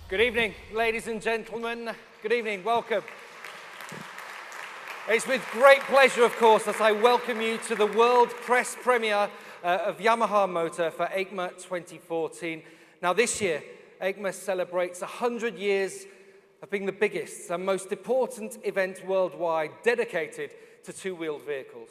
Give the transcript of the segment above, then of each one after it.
Good evening, ladies and gentlemen. Good evening, welcome. It's with great pleasure, of course, that I welcome you to the world press premiere of Yamaha Motor for EICMA 2014. Now this year, EICMA celebrates 100 years of being the biggest and most important event worldwide dedicated to two-wheeled vehicles.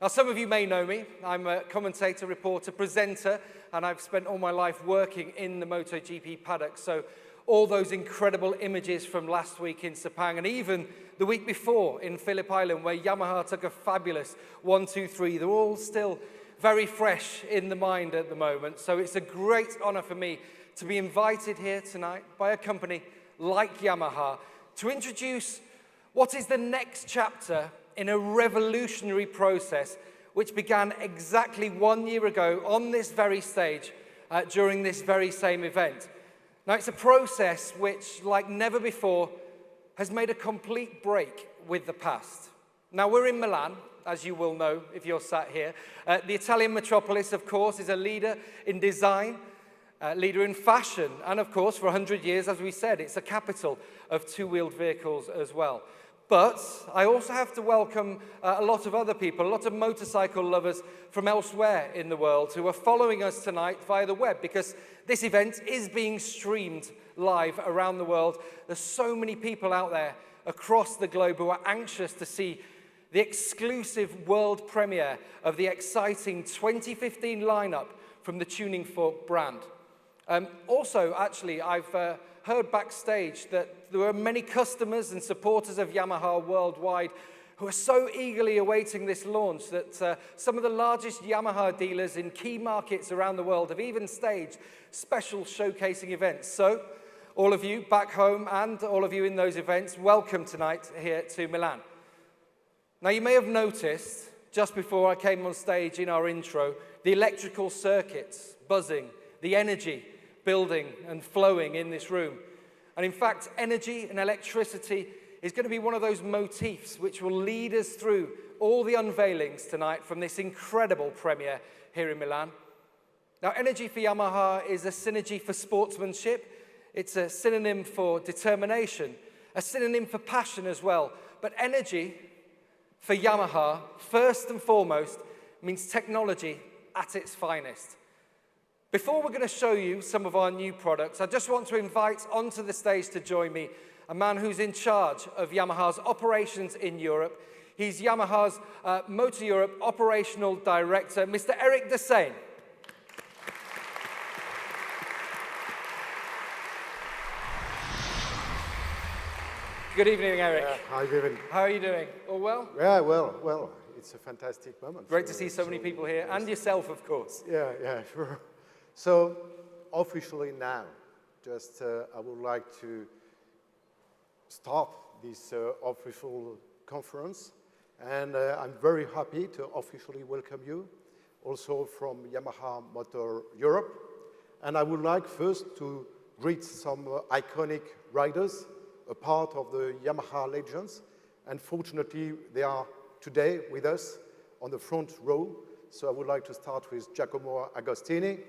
Now some of you may know me. I'm a commentator, reporter, presenter, and I've spent all my life working in the MotoGP paddock. So all those incredible images from last week in Sepang and even the week before in Phillip Island where Yamaha took a fabulous 1-2-3, they're all still very fresh in the mind at the moment. So it's a great honor for me to be invited here tonight by a company like Yamaha to introduce what is the next chapter in a revolutionary process which began exactly 1 year ago on this very stage during this very same event. Now, it's a process which, like never before, has made a complete break with the past. Now, we're in Milan, as you will know if you're sat here. The Italian metropolis, of course, is a leader in design, leader in fashion, and of course, for 100 years, as we said, it's a capital of two-wheeled vehicles as well. But I also have to welcome a lot of other people, a lot of motorcycle lovers from elsewhere in the world who are following us tonight via the web, because this event is being streamed live around the world. There's so many people out there across the globe who are anxious to see the exclusive world premiere of the exciting 2015 lineup from the Tuning Fork brand. Also, actually, I've heard backstage that there were many customers and supporters of Yamaha worldwide who are so eagerly awaiting this launch that some of the largest Yamaha dealers in key markets around the world have even staged special showcasing events. So, all of you back home and all of you in those events, welcome tonight here to Milan. Now, you may have noticed, just before I came on stage in our intro, the electrical circuits buzzing, the energy building and flowing in this room. And in fact, energy and electricity is going to be one of those motifs which will lead us through all the unveilings tonight from this incredible premiere here in Milan. Now, energy for Yamaha is a synergy for sportsmanship. It's a synonym for determination, a synonym for passion as well. But energy for Yamaha, first and foremost, means technology at its finest. Before we're going to show you some of our new products, I just want to invite onto the stage to join me a man who's in charge of Yamaha's operations in Europe. He's Yamaha's Motor Europe Operational Director, Mr. Eric Desain. Good evening, Eric. Hi, Vivian. How are you doing? All well? Yeah, well, it's a fantastic moment. Great to see so many people here, and yourself, of course. Yeah, sure. So, officially now, just I would like to start this official conference, and I'm very happy to officially welcome you, also from Yamaha Motor Europe. And I would like first to greet some iconic riders, a part of the Yamaha legends, and fortunately they are today with us on the front row. So I would like to start with Giacomo Agostini,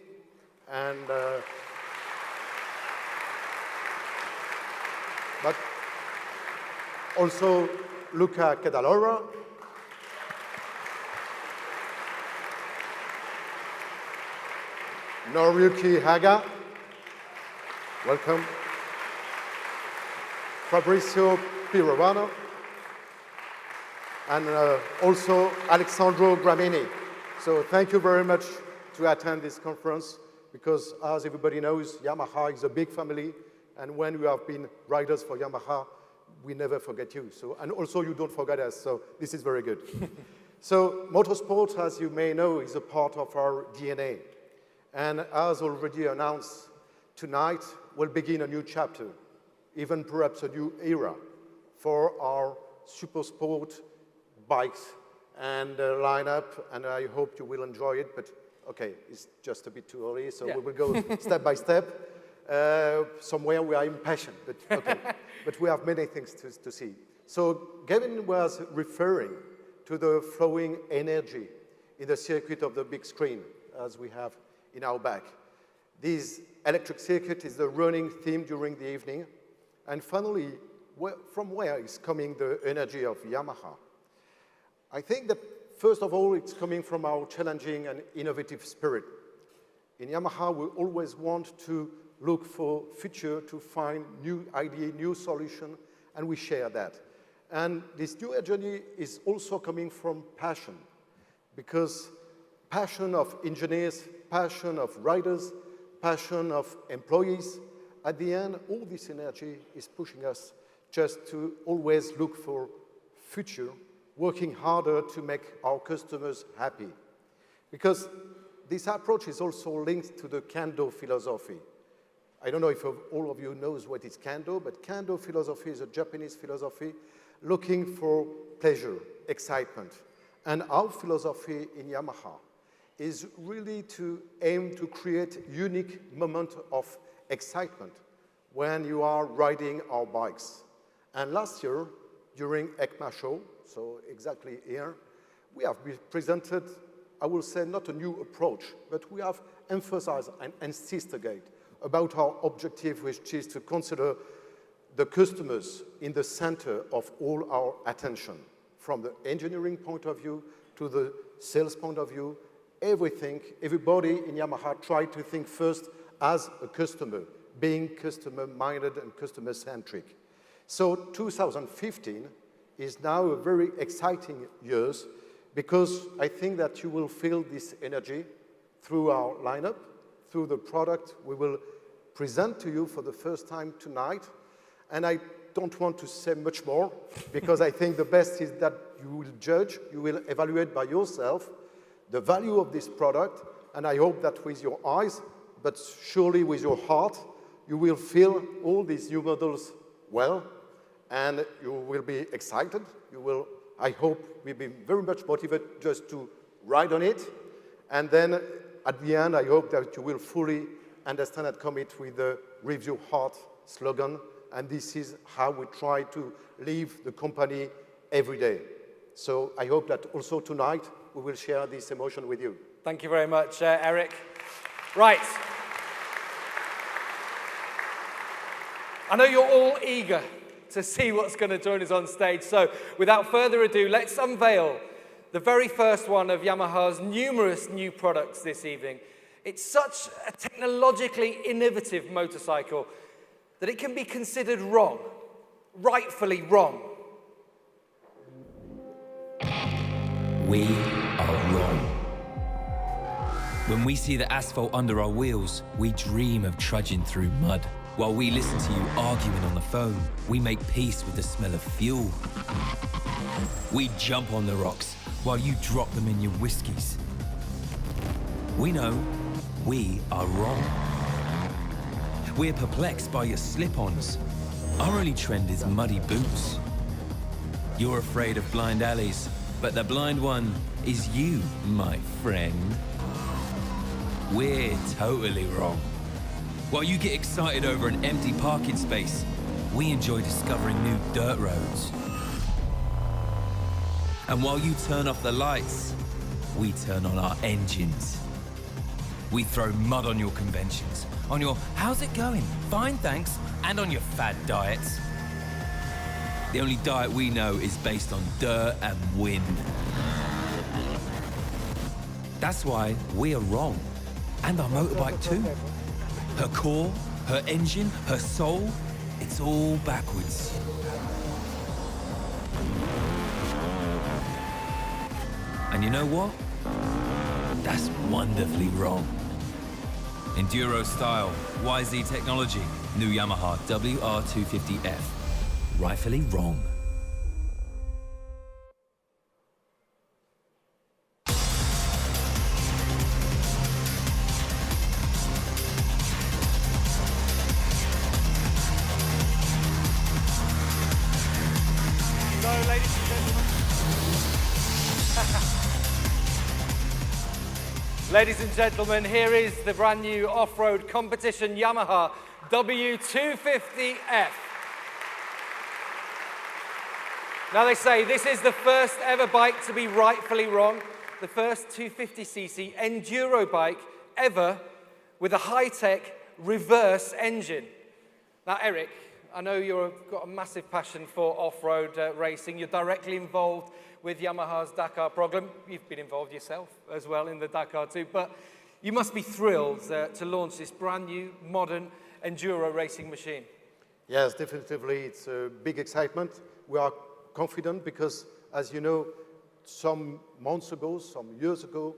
and but also Luca Cadalora, Noriyuki Haga, welcome, Fabrizio Pirovano, and also Alessandro Gramini. So thank you very much to attend this conference, because as everybody knows, Yamaha is a big family, and when you have been riders for Yamaha, we never forget you. So, and also you don't forget us, so this is very good. So motorsport, as you may know, is a part of our DNA. And as already announced, tonight will begin a new chapter, even perhaps a new era for our super sport bikes and lineup, and I hope you will enjoy it, but okay, it's just a bit too early, so we will go step by step. Somewhere we are impatient, but okay. But we have many things to see. So Gavin was referring to the flowing energy in the circuit of the big screen, as we have in our back. This electric circuit is the running theme during the evening. And finally, from where is coming the energy of Yamaha? I think that, first of all, it's coming from our challenging and innovative spirit. In Yamaha, we always want to look for future, to find new idea, new solution, and we share that. And this new journey is also coming from passion, because passion of engineers, passion of riders, passion of employees, at the end, all this energy is pushing us just to always look for future, working harder to make our customers happy. Because this approach is also linked to the Kando philosophy. I don't know if all of you knows what is Kando, but Kando philosophy is a Japanese philosophy looking for pleasure, excitement. And our philosophy in Yamaha is really to aim to create unique moment of excitement when you are riding our bikes. And last year, during EICMA show, so exactly here, we have presented, I will say, not a new approach, but we have emphasized and insisted again about our objective, which is to consider the customers in the center of all our attention, from the engineering point of view to the sales point of view. Everything, everybody in Yamaha tried to think first as a customer, being customer-minded and customer-centric. So 2015 is now a very exciting year, because I think that you will feel this energy through our lineup, through the product we will present to you for the first time tonight. And I don't want to say much more, because I think the best is that you will judge, you will evaluate by yourself the value of this product, and I hope that with your eyes, but surely with your heart, you will feel all these new models well, and you will be excited. You will, I hope, will be very much motivated just to ride on it. And then at the end, I hope that you will fully understand and commit with the "With Your Heart" slogan. And this is how we try to live the company every day. So I hope that also tonight we will share this emotion with you. Thank you very much, Eric. Right. I know you're all eager to see what's going to join us on stage. So without further ado, let's unveil the very first one of Yamaha's numerous new products this evening. It's such a technologically innovative motorcycle that it can be considered wrong, rightfully wrong. We are wrong. When we see the asphalt under our wheels, we dream of trudging through mud. While we listen to you arguing on the phone, we make peace with the smell of fuel. We jump on the rocks while you drop them in your whiskies. We know we are wrong. We're perplexed by your slip-ons. Our only trend is muddy boots. You're afraid of blind alleys, but the blind one is you, my friend. We're totally wrong. While you get excited over an empty parking space, we enjoy discovering new dirt roads. And while you turn off the lights, we turn on our engines. We throw mud on your conventions, on your "how's it going? Fine, thanks," and on your fad diets. The only diet we know is based on dirt and wind. That's why we are wrong. And our motorbike too. Her core, her engine, her soul, it's all backwards. And you know what? That's wonderfully wrong. Enduro style, YZ technology, new Yamaha WR250F. Rightfully wrong. So, ladies and gentlemen. Ladies and gentlemen, here is the brand new off-road competition Yamaha W250F. Now they say this is the first ever bike to be rightfully wrong, the first 250cc enduro bike ever with a high-tech reverse engine. Now, Eric, I know you've got a massive passion for off-road racing. You're directly involved with Yamaha's Dakar program. You've been involved yourself as well in the Dakar too, but you must be thrilled to launch this brand new, modern enduro racing machine. Yes, definitively, it's a big excitement. We are confident because, as you know, some months ago, some years ago,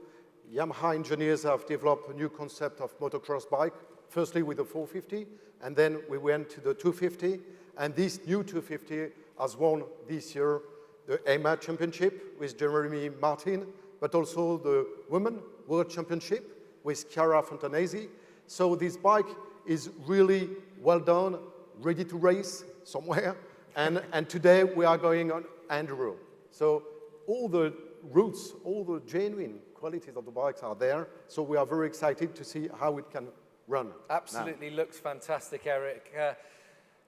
Yamaha engineers have developed a new concept of motocross bike, firstly with the 450, and then we went to the 250, and this new 250 has won this year the EICMA Championship with Jeremy Martin, but also the Women World Championship with Chiara Fontanesi. So this bike is really well done, ready to race somewhere, and today we are going on enduro. So all the roots, all the genuine qualities of the bikes are there, so we are very excited to see how it can run. Absolutely looks fantastic, Eric.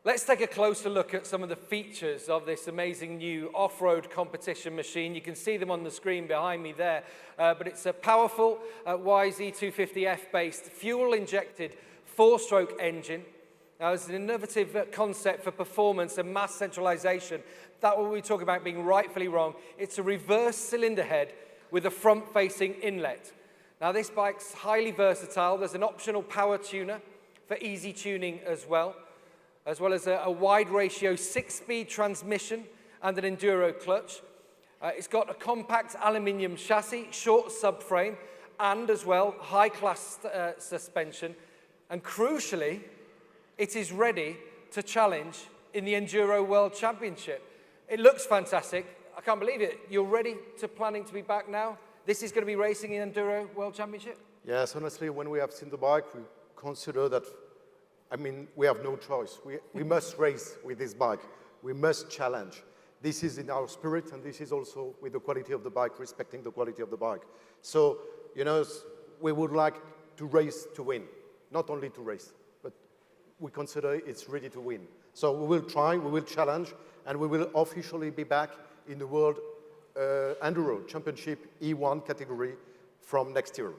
Let's take a closer look at some of the features of this amazing new off-road competition machine. You can see them on the screen behind me there, but it's a powerful YZ250F-based fuel-injected four-stroke engine. Now, it's an innovative concept for performance and mass centralization. That what we talk about being rightfully wrong. It's a reverse cylinder head with a front-facing inlet. Now, this bike's highly versatile. There's an optional power tuner for easy tuning as well as a wide ratio 6-speed transmission and an enduro clutch. It's got a compact aluminium chassis, short subframe, and as well high-class suspension. And crucially, it is ready to challenge in the Enduro World Championship. It looks fantastic. I can't believe it. You're ready to planning to be back now? This is going to be racing in Enduro World Championship? Yes, honestly, when we have seen the bike, we consider that, I mean, we have no choice. We must race with this bike. We must challenge. This is in our spirit, and this is also with the quality of the bike, respecting the quality of the bike. So, you know, we would like to race to win, not only to race, but we consider it's ready to win. So we will try, we will challenge, and we will officially be back in the World Enduro Championship E1 category from next year.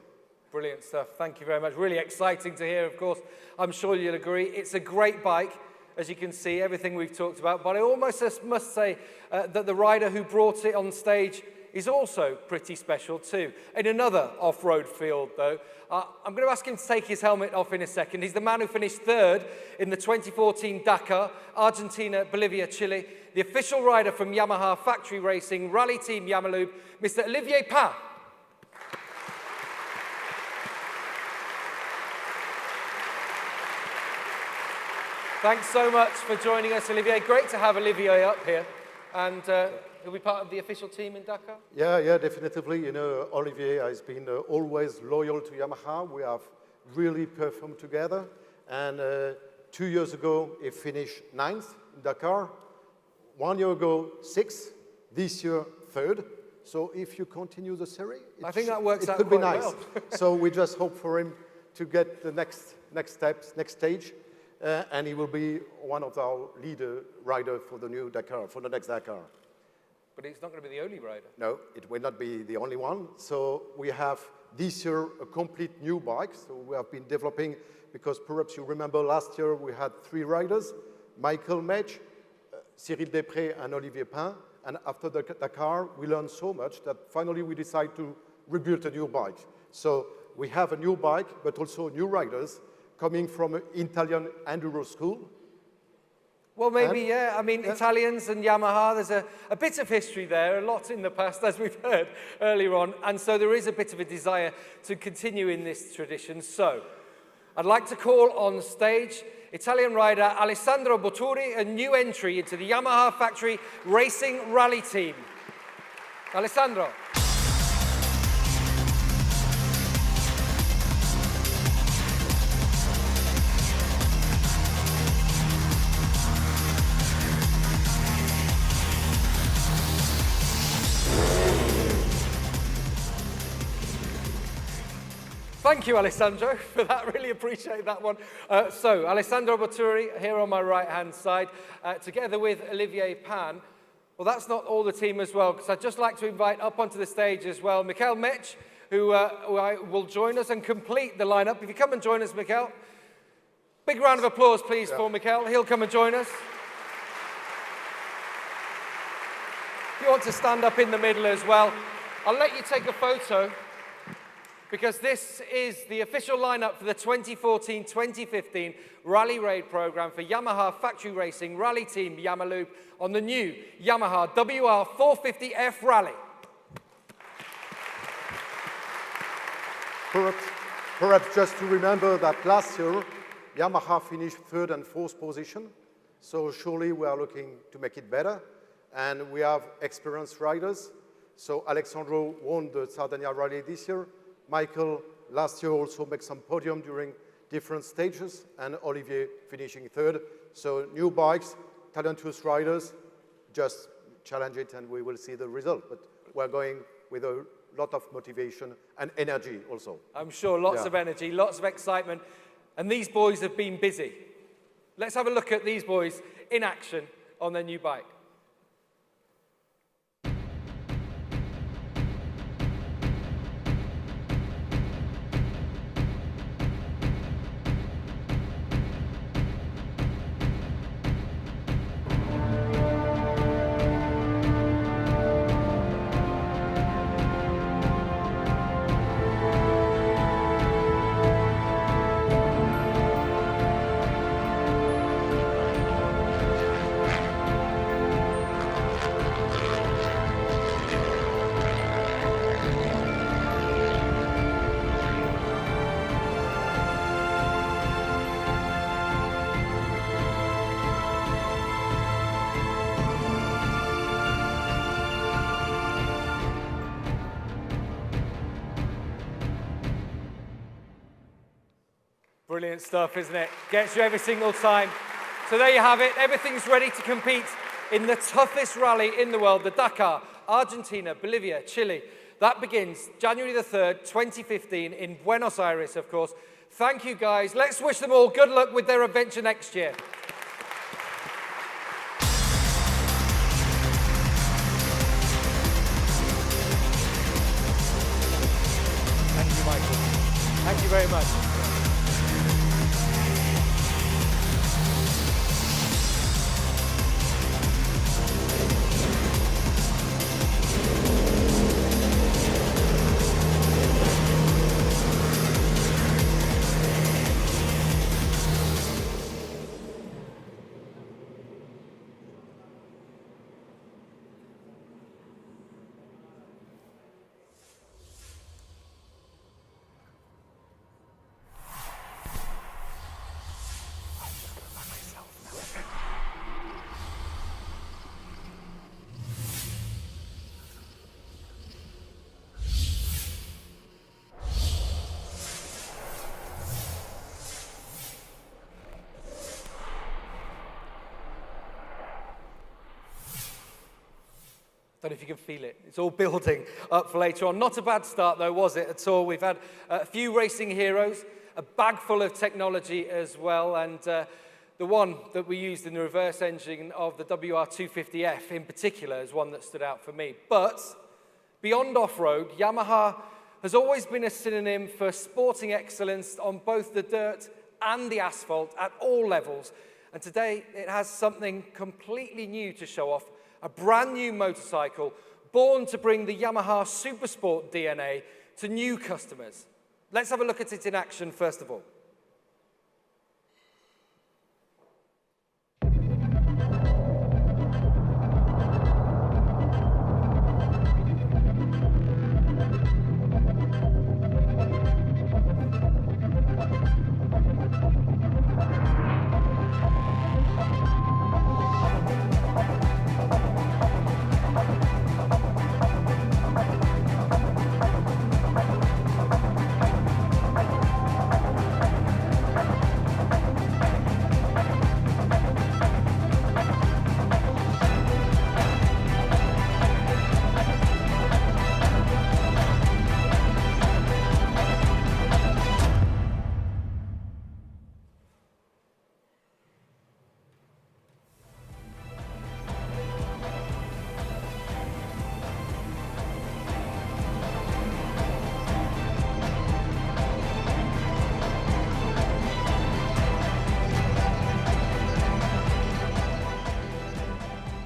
Brilliant stuff. Thank you very much. Really exciting to hear, of course. I'm sure you'll agree. It's a great bike, as you can see, everything we've talked about. But I almost must say that the rider who brought it on stage is also pretty special too. In another off-road field, though, I'm going to ask him to take his helmet off in a second. He's the man who finished third in the 2014 Dakar, Argentina, Bolivia, Chile. The official rider from Yamaha Factory Racing Rally Team Yamalube, Mr. Olivier Pain. Thanks so much for joining us, Olivier. Great to have Olivier up here. And he'll be part of the official team in Dakar? Yeah, definitively. You know, Olivier has been always loyal to Yamaha. We have really performed together. And 2 years ago, he finished 9th in Dakar. 1 year ago, 6th. This year, 3rd. So if you continue the series, I think that works out quite quite nice. well. So we just hope for him to get the next steps, next stage. And he will be one of our leader rider for the new Dakar, for the next Dakar. But he's not going to be the only rider. No, it will not be the only one. So we have this year a complete new bike. So we have been developing, because perhaps you remember last year we had 3 riders, Michael Mech, Cyril Després and Olivier Pain. And after the Dakar, we learned so much that finally we decided to rebuild a new bike. So we have a new bike, but also new riders coming from an Italian enduro school. Well, maybe, yeah. I mean, Italians and Yamaha, there's a bit of history there, a lot in the past, as we've heard earlier on. And so there is a bit of a desire to continue in this tradition. So I'd like to call on stage Italian rider Alessandro Botturi, a new entry into the Yamaha Factory Racing Rally Team. Alessandro. Thank you, Alessandro, for that. Really appreciate that one. So, Alessandro Botturi here on my right-hand side, together with Olivier Pain. Well, that's not all the team as well, because I'd just like to invite up onto the stage as well Michael Mech, who will join us and complete the lineup. If you come and join us, Mikel. Big round of applause, please, for Mikel. He'll come and join us. If you want to stand up in the middle as well, I'll let you take a photo, because this is the official lineup for the 2014-2015 Rally Raid program for Yamaha Factory Racing Rally Team Yamaloop on the new Yamaha WR450F Rally. Perhaps just to remember that last year, Yamaha finished 3rd and 4th position, so surely we are looking to make it better, and we have experienced riders. So Alexandro won the Sardinia Rally this year. Michael last year also made some podium during different stages, and Olivier finishing 3rd. So new bikes, talented riders, just challenge it and we will see the result. But we're going with a lot of motivation and energy also. I'm sure lots of energy, lots of excitement. And these boys have been busy. Let's have a look at these boys in action on their new bike. Brilliant stuff, isn't it? Gets you every single time. So there you have it. Everything's ready to compete in the toughest rally in the world, the Dakar, Argentina, Bolivia, Chile. That begins January the 3rd, 2015 in Buenos Aires, of course. Thank you, guys. Let's wish them all good luck with their adventure next year. Thank you, Michael. Thank you very much. Don't know if you can feel it. It's all building up for later on. Not a bad start, though, was it, at all? We've had a few racing heroes, a bag full of technology as well, and the one that we used in the reverse engine of the WR250F in particular is one that stood out for me. But beyond off-road, Yamaha has always been a synonym for sporting excellence on both the dirt and the asphalt at all levels. And today, it has something completely new to show off. A brand new motorcycle born to bring the Yamaha Supersport DNA to new customers. Let's have a look at it in action first of all.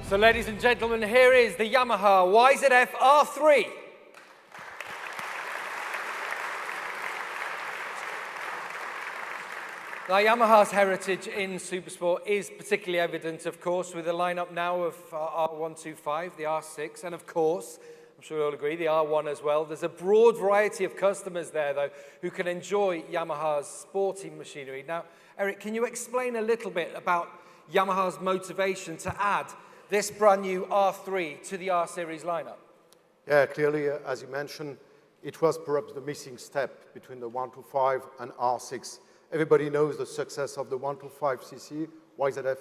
So ladies and gentlemen, here is the Yamaha YZF R3. Now, Yamaha's heritage in supersport is particularly evident, of course, with the lineup now of R125, the R6, and of course, I'm sure you'll all agree, the R1 as well. There's a broad variety of customers there, though, who can enjoy Yamaha's sporting machinery. Now, Eric, can you explain a little bit about Yamaha's motivation to add this brand new R3 to the R-Series lineup? Yeah, clearly, as you mentioned, it was perhaps the missing step between the 125 and R6. Everybody knows the success of the 125cc YZF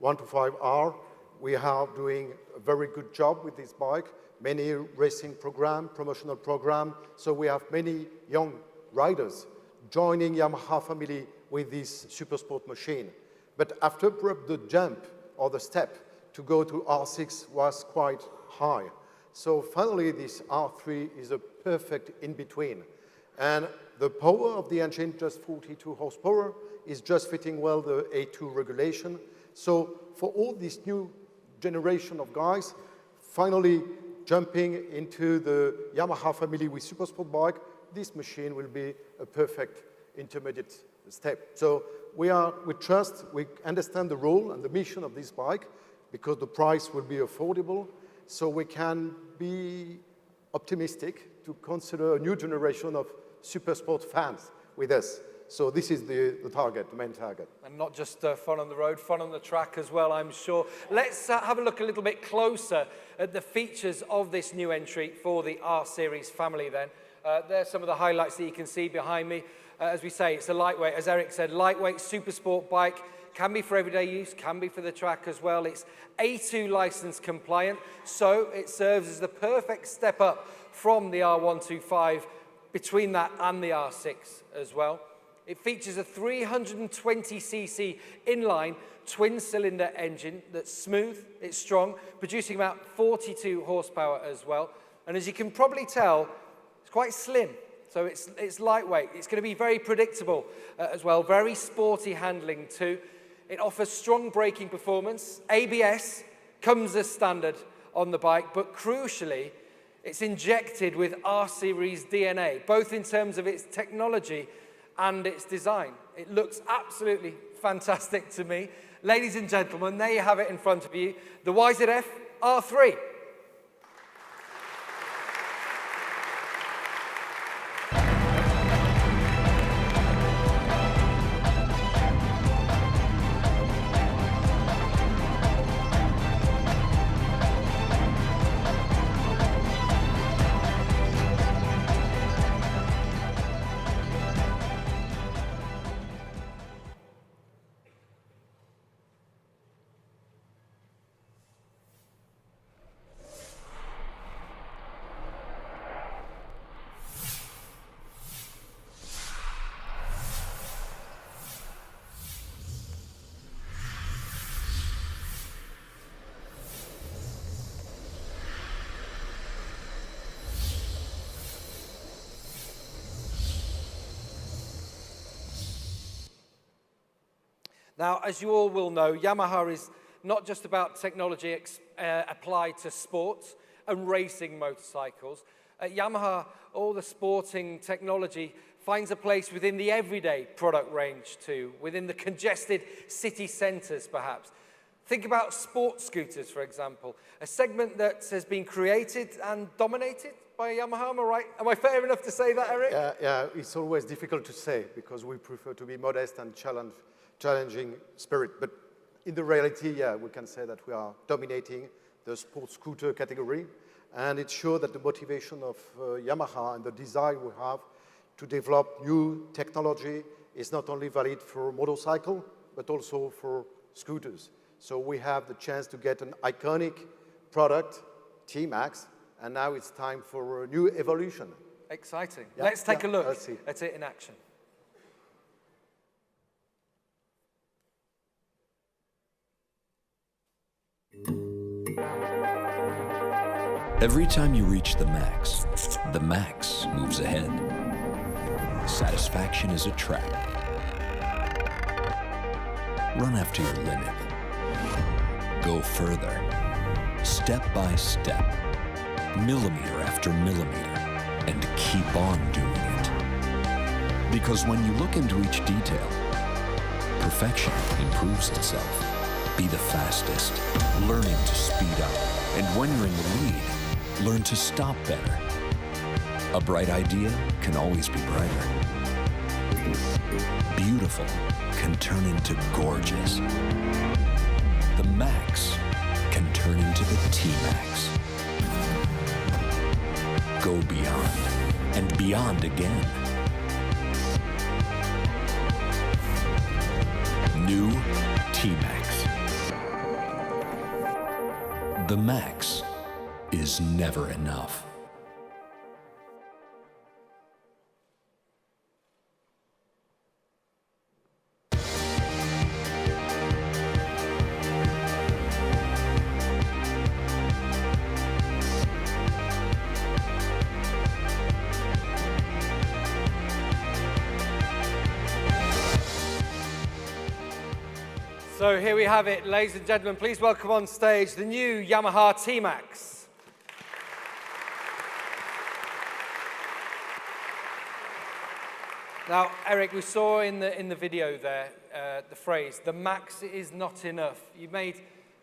125R. We are doing a very good job with this bike. Many racing program, promotional program. So we have many young riders joining Yamaha family with this supersport machine. But after perhaps the jump or the step to go to R6 was quite high. So finally, this R3 is a perfect in-between. And the power of the engine, just 42 horsepower, is just fitting well the A2 regulation. So for all this new generation of guys, finally jumping into the Yamaha family with supersport bike, this machine will be a perfect intermediate step. So we trust, we understand the role and the mission of this bike because the price will be affordable. So we can be optimistic to consider a new generation of supersport fans with us. So this is the target, the main target. And not just fun on the road, fun on the track as well, I'm sure. Let's have a look a little bit closer at the features of this new entry for the R-Series family then. There's some of the highlights that you can see behind me. As we say, it's a lightweight, as Eric said, lightweight supersport bike. Can be for everyday use, can be for the track as well. It's A2 license compliant, so it serves as the perfect step up from the R125 between that and the R6 as well. It features a 320cc inline twin-cylinder engine that's smooth, it's strong, producing about 42 horsepower as well. And as you can probably tell, it's quite slim, so it's lightweight. It's going to be very predictable as well, very sporty handling too. It offers strong braking performance. ABS comes as standard on the bike, but crucially, it's injected with R-Series DNA, both in terms of its technology and its design. It looks absolutely fantastic to me. Ladies and gentlemen, there you have it in front of you, the YZF R3. Now, as you all will know, Yamaha is not just about technology applied to sports and racing motorcycles. At Yamaha, all the sporting technology finds a place within the everyday product range too, within the congested city centres perhaps. Think about sports scooters, for example, a segment that has been created and dominated by Yamaha, am I right? Am I fair enough to say that, Eric? Yeah, it's always difficult to say because we prefer to be modest and challenging spirit. But in the reality, yeah, we can say that we are dominating the sports scooter category. And it's sure that the motivation of Yamaha and the desire we have to develop new technology is not only valid for motorcycle, but also for scooters. So we have the chance to get an iconic product, T-Max, and now it's time for a new evolution. Exciting. Yeah, let's take a look at it in action. Every time you reach the max moves ahead. Satisfaction is a trap. Run after your limit. Go further. step by step, millimeter after millimeter, and keep on doing it. Because when you look into each detail, perfection improves itself. Be the fastest, learning to speed up. And when you're in the lead, learn to stop better. A bright idea can always be brighter. Beautiful can turn into gorgeous. The Max can turn into the T-Max. Go beyond, and beyond again. New T-Max. The Max is never enough. So here we have it, ladies and gentlemen. Please welcome on stage the new Yamaha T-Max. Now, Eric, we saw in the video there the phrase, the Max is not enough. You've made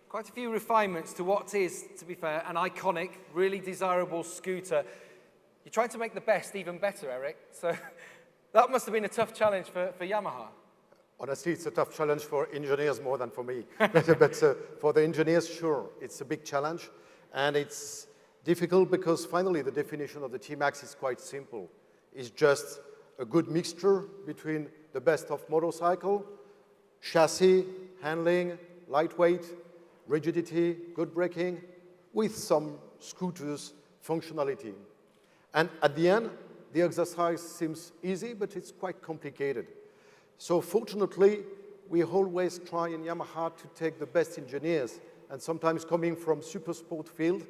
quite a few refinements to what is, to be fair, an iconic, really desirable scooter. You're trying to make the best even better, Eric. So that must have been a tough challenge for Yamaha. Honestly, it's a tough challenge for engineers more than for me. But for the engineers, sure, it's a big challenge. And it's difficult because finally the definition of the T-Max is quite simple. It's just a good mixture between the best of motorcycle, chassis, handling, lightweight, rigidity, good braking, with some scooters functionality. And at the end, the exercise seems easy, but it's quite complicated. So fortunately, we always try in Yamaha to take the best engineers, and sometimes coming from super sport field,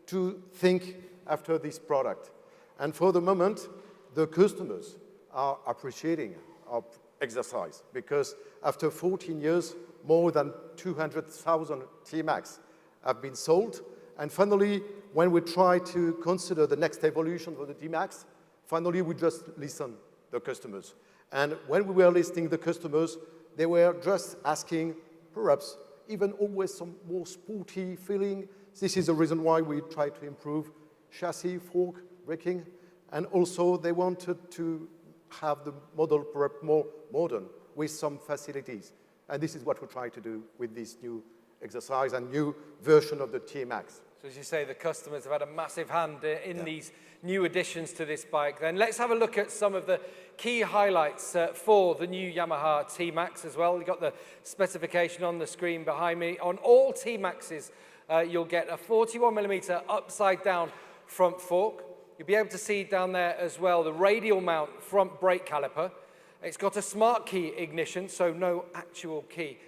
to think after this product. And for the moment, the customers are appreciating our exercise, because after 14 years, more than 200,000 T-Max have been sold. And finally, when we try to consider the next evolution for the T-Max, finally we just listen to the customers. And when we were listening to the customers, they were just asking, perhaps, even always some more sporty feeling. This is the reason why we try to improve chassis, fork, braking, and also they wanted to have the model perhaps more modern with some facilities. And this is what we try to do with this new exercise and new version of the T-Max. So as you say, the customers have had a massive hand in these new additions to this bike. Then let's have a look at some of the key highlights for the new Yamaha T-Max as well. You've got the specification on the screen behind me. On all T-Maxes, you'll get a 41mm upside down front fork. You'll be able to see down there as well the radial mount front brake caliper. It's got a smart key ignition, so no actual key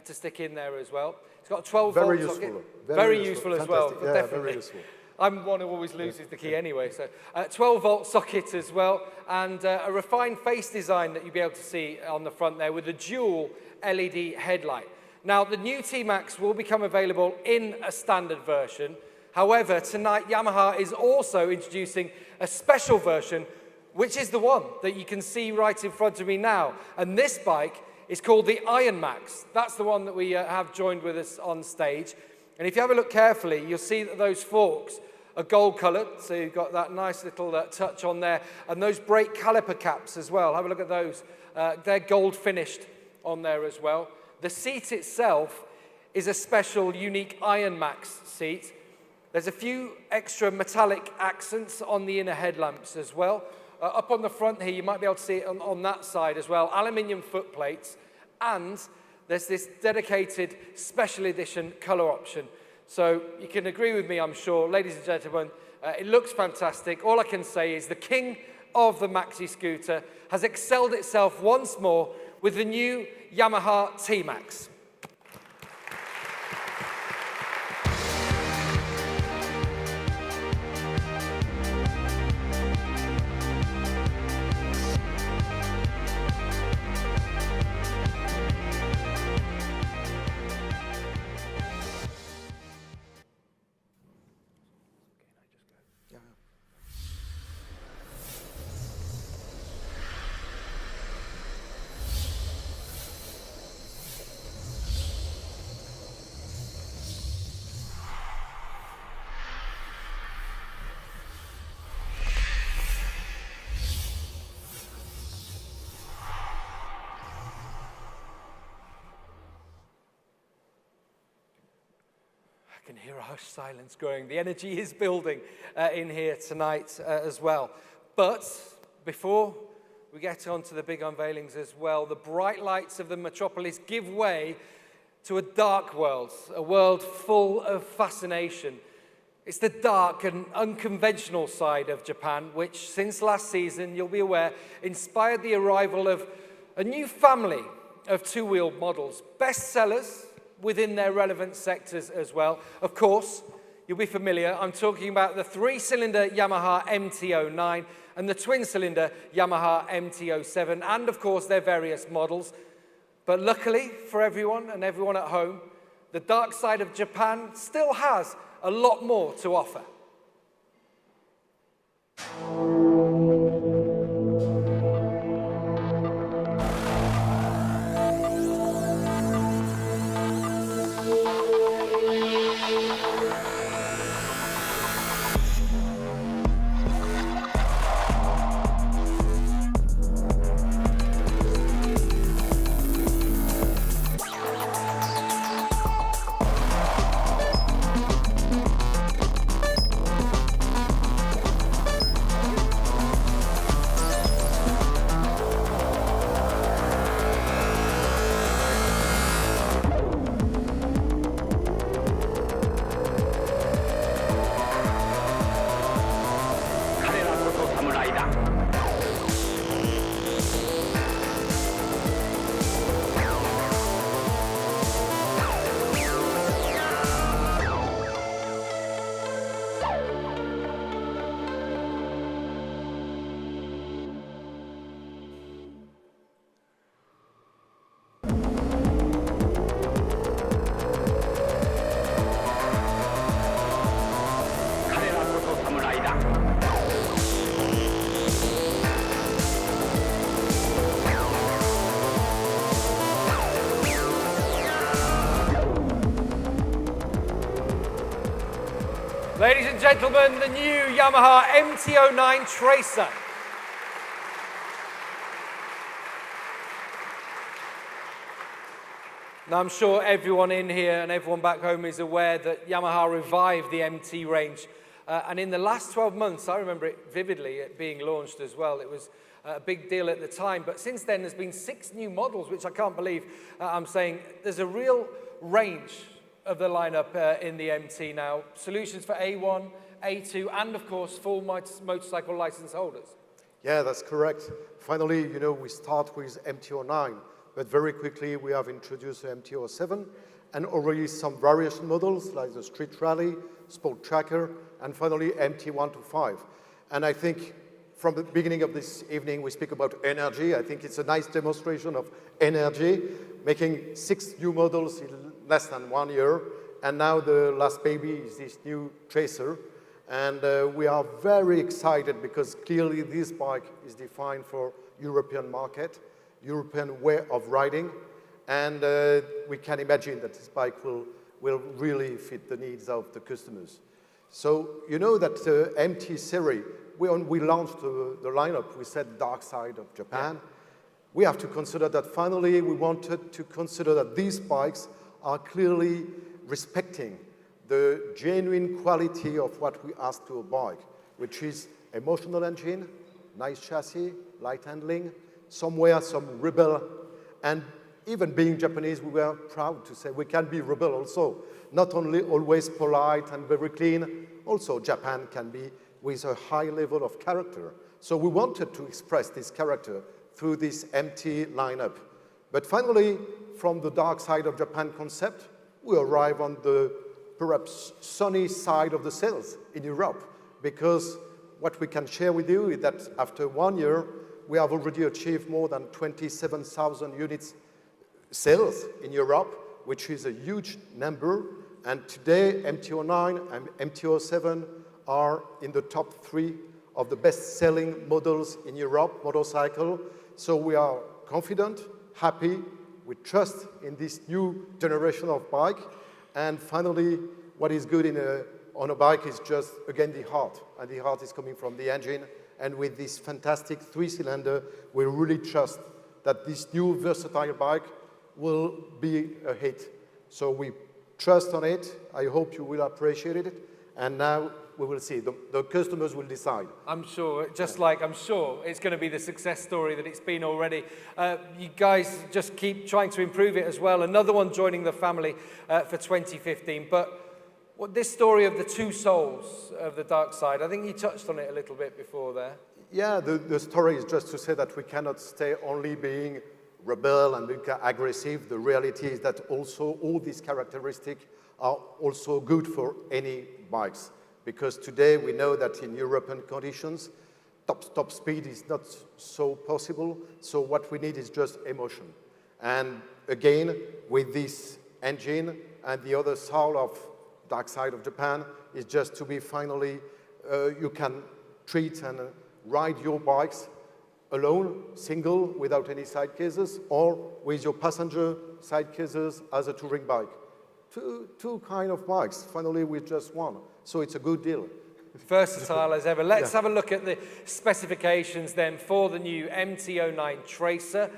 to stick in there as well. It's got a 12-volt socket. Very useful as well, yeah, definitely. very useful. I'm one who always loses the key anyway. So 12-volt socket as well, and a refined face design that you'll be able to see on the front there with a dual LED headlight. Now, the new T-Max will become available in a standard version. However, tonight Yamaha is also introducing a special version, which is the one that you can see right in front of me now. And this bike is called the Iron Max. That's the one that we have joined with us on stage. And if you have a look carefully, you'll see that those forks are gold-coloured, so you've got that nice little touch on there. And those brake caliper caps as well, have a look at those. They're gold-finished on there as well. The seat itself is a special, unique Iron Max seat. There's a few extra metallic accents on the inner headlamps as well. Up on the front here, you might be able to see it on that side as well, aluminium foot plates, and there's this dedicated special edition colour option. So you can agree with me, I'm sure, ladies and gentlemen, it looks fantastic. All I can say is the king of the maxi scooter has excelled itself once more with the new Yamaha T-Max. I can hear a hushed silence growing. The energy is building in here tonight as well. But before we get on to the big unveilings as well, the bright lights of the metropolis give way to a dark world, a world full of fascination. It's the dark and unconventional side of Japan, which since last season, you'll be aware, inspired the arrival of a new family of two-wheeled models, bestsellers within their relevant sectors as well. Of course, you'll be familiar, I'm talking about the three-cylinder Yamaha MT-09 and the twin-cylinder Yamaha MT-07, and of course their various models. But luckily for everyone and everyone at home, the dark side of Japan still has a lot more to offer. Ladies and gentlemen, the new Yamaha MT-09 Tracer. Now, I'm sure everyone in here and everyone back home is aware that Yamaha revived the MT range. And in the last 12 months, I remember it vividly, it being launched as well. It was a big deal at the time. But since then, there's been 6 new models, which I can't believe I'm saying. There's a real range of the lineup in the MT now. Solutions for A1, A2, and of course, full motorcycle license holders. Yeah, that's correct. Finally, you know, we start with MT-09, but very quickly we have introduced the MT-07 and already some variation models like the Street Rally, Sport Tracker, and finally MT-125. And I think from the beginning of this evening, we speak about energy. I think it's a nice demonstration of energy, making 6 new models in less than 1 year. And now the last baby is this new Tracer. And we are very excited because clearly this bike is defined for European market, European way of riding. And we can imagine that this bike will really fit the needs of the customers. So you know that the MT series, when we launched the lineup, we said dark side of Japan. Yeah. We have to consider that finally we wanted to consider that these bikes are clearly respecting the genuine quality of what we ask to a bike, which is emotional engine, nice chassis, light handling, somewhere some rebel, and even being Japanese, we were proud to say we can be rebel also. Not only always polite and very clean, also Japan can be with a high level of character. So we wanted to express this character through this MT lineup. But finally, from the dark side of Japan concept, we arrive on the perhaps sunny side of the sales in Europe, because what we can share with you is that after 1 year, we have already achieved more than 27,000 units sales in Europe, which is a huge number. And today, MT-09 and MT-07 are in the top 3 of the best-selling models in Europe, motorcycle. So we are confident, happy, we trust in this new generation of bike. And finally, what is good on a bike is just, again, the heart. And the heart is coming from the engine. And with this fantastic 3-cylinder, we really trust that this new versatile bike will be a hit. So we trust on it. I hope you will appreciate it. And now we will see. The customers will decide. I'm sure, just like I'm sure it's going to be the success story that it's been already. You guys just keep trying to improve it as well. Another one joining the family for 2015. But this story of the two souls of the dark side, I think you touched on it a little bit before there. Yeah, the story is just to say that we cannot stay only being rebel and being aggressive. The reality is that also all these characteristics are also good for any bikes. Because today we know that in European conditions, top speed is not so possible. So what we need is just emotion. And again, with this engine and the other soul of dark side of Japan is just to be finally, you can treat and ride your bikes alone, single, without any side cases, or with your passenger side cases as a touring bike. Two kind of bikes, finally with just one. So it's a good deal. Versatile as ever. Let's have a look at the specifications then for the new MT-09 Tracer.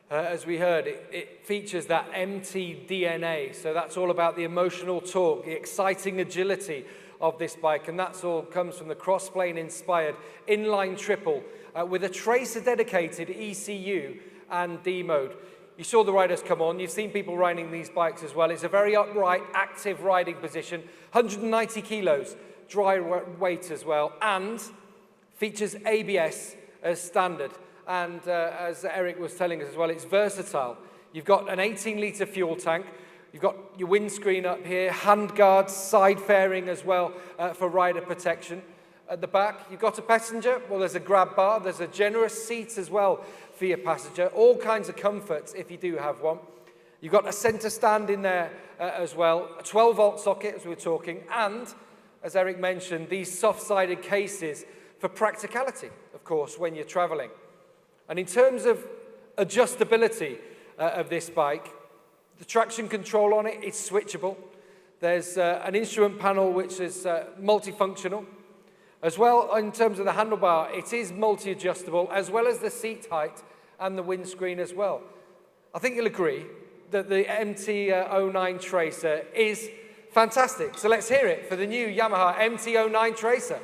As we heard, it features that MT DNA. So that's all about the emotional torque, the exciting agility of this bike. And that's all comes from the crossplane inspired inline triple with a Tracer dedicated ECU and D mode. You saw the riders come on. You've seen people riding these bikes as well. It's a very upright, active riding position. 190 kilos, dry weight as well, and features ABS as standard. And as Eric was telling us as well, it's versatile. You've got an 18-litre fuel tank. You've got your windscreen up here, handguards, side fairing as well for rider protection. At the back, you've got a passenger. Well, there's a grab bar. There's a generous seat as well for your passenger. All kinds of comforts if you do have one. You've got a center stand in there as well. A 12-volt socket, as we were talking. And, as Eric mentioned, these soft-sided cases for practicality, of course, when you're traveling. And in terms of adjustability of this bike, the traction control on it is switchable. There's an instrument panel which is multifunctional. As well, in terms of the handlebar, it is multi-adjustable, as well as the seat height and the windscreen as well. I think you'll agree that the MT-09 Tracer is fantastic. So let's hear it for the new Yamaha MT-09 Tracer.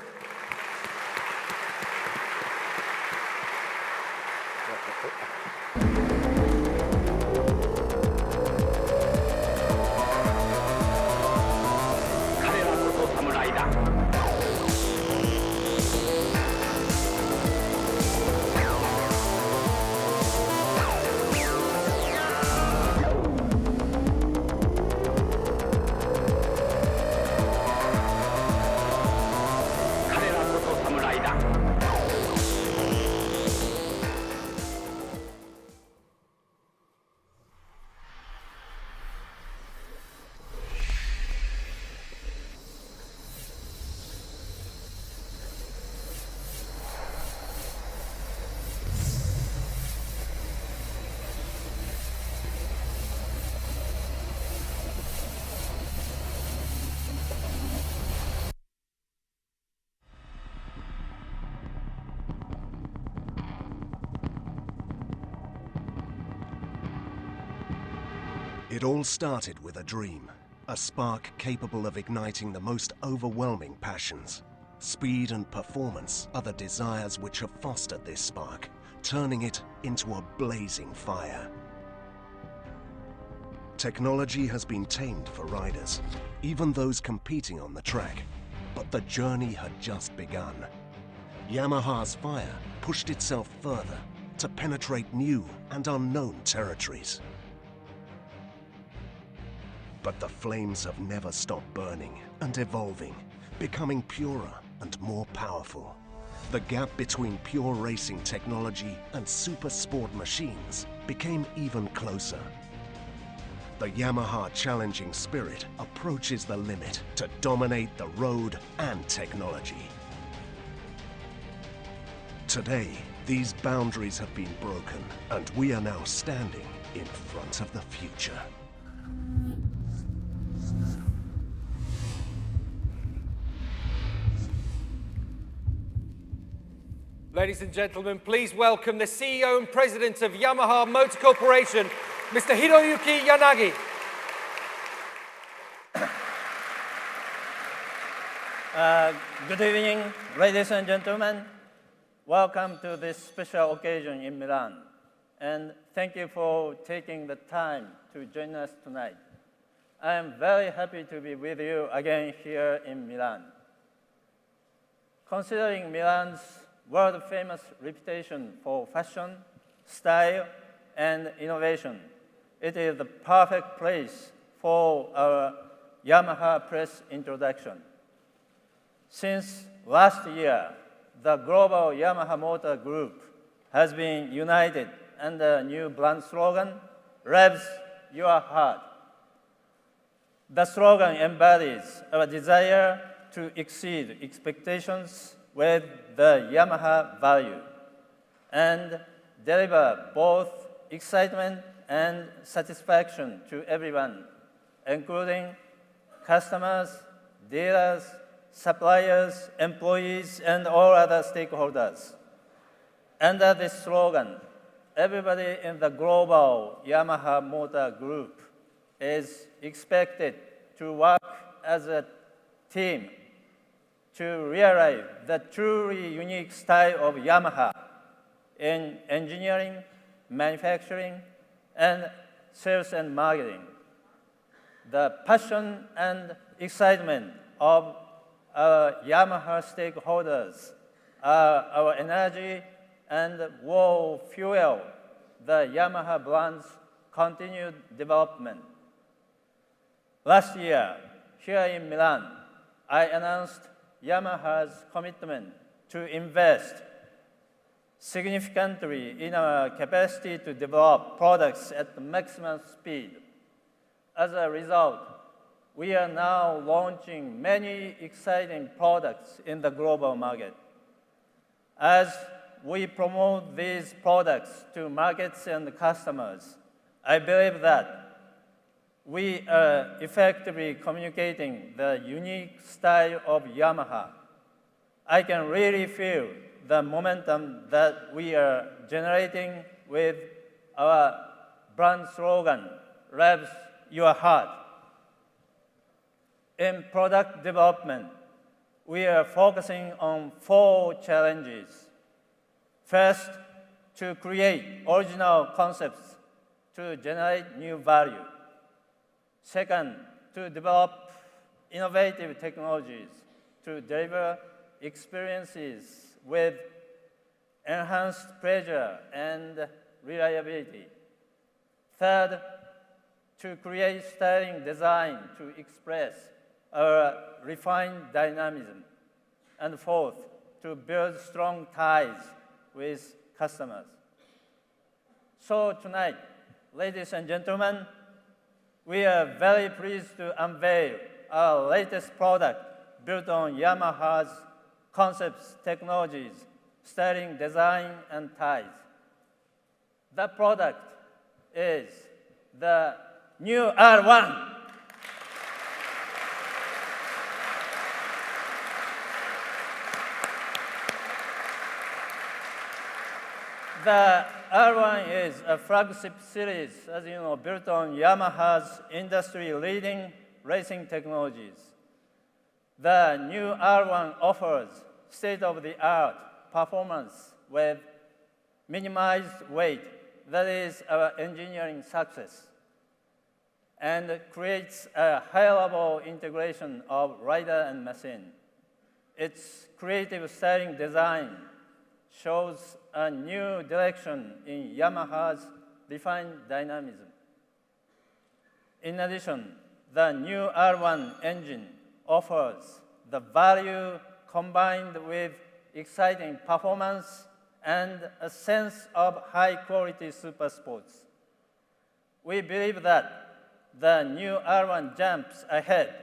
It all started with a dream, a spark capable of igniting the most overwhelming passions. Speed and performance are the desires which have fostered this spark, turning it into a blazing fire. Technology has been tamed for riders, even those competing on the track, but the journey had just begun. Yamaha's fire pushed itself further to penetrate new and unknown territories. But the flames have never stopped burning and evolving, becoming purer and more powerful. The gap between pure racing technology and super sport machines became even closer. The Yamaha challenging spirit approaches the limit to dominate the road and technology. Today, these boundaries have been broken, and we are now standing in front of the future. Ladies and gentlemen, please welcome the CEO and President of Yamaha Motor Corporation, Mr. Hiroyuki Yanagi. Good evening, ladies and gentlemen. Welcome to this special occasion in Milan. And thank you for taking the time to join us tonight. I am very happy to be with you again here in Milan. Considering Milan's world-famous reputation for fashion, style, and innovation, it is the perfect place for our Yamaha press introduction. Since last year, the global Yamaha Motor Group has been united under a new brand slogan, Revs Your Heart. The slogan embodies our desire to exceed expectations with the Yamaha value and deliver both excitement and satisfaction to everyone, including customers, dealers, suppliers, employees, and all other stakeholders. Under this slogan, everybody in the global Yamaha Motor Group is expected to work as a team to realize the truly unique style of Yamaha in engineering, manufacturing, and sales and marketing. The passion and excitement of our Yamaha stakeholders are our energy and will fuel the Yamaha brand's continued development. Last year, here in Milan, I announced Yamaha's commitment to invest significantly in our capacity to develop products at the maximum speed. As a result, we are now launching many exciting products in the global market. As we promote these products to markets and customers, I believe that we are effectively communicating the unique style of Yamaha. I can really feel the momentum that we are generating with our brand slogan, Revs Your Heart. In product development, we are focusing on 4 challenges. First, to create original concepts to generate new value. Second, to develop innovative technologies to deliver experiences with enhanced pleasure and reliability. Third, to create styling design to express our refined dynamism. And fourth, to build strong ties with customers. So tonight, ladies and gentlemen, we are very pleased to unveil our latest product built on Yamaha's concepts, technologies, styling design, and ties. The product is the new R1. The R1 is a flagship series, as you know, built on Yamaha's industry-leading racing technologies. The new R1 offers state-of-the-art performance with minimized weight, that is our engineering success, and creates a high-level integration of rider and machine. Its creative styling design shows a new direction in Yamaha's refined dynamism. In addition, the new R1 engine offers the value combined with exciting performance and a sense of high-quality super sports. We believe that the new R1 jumps ahead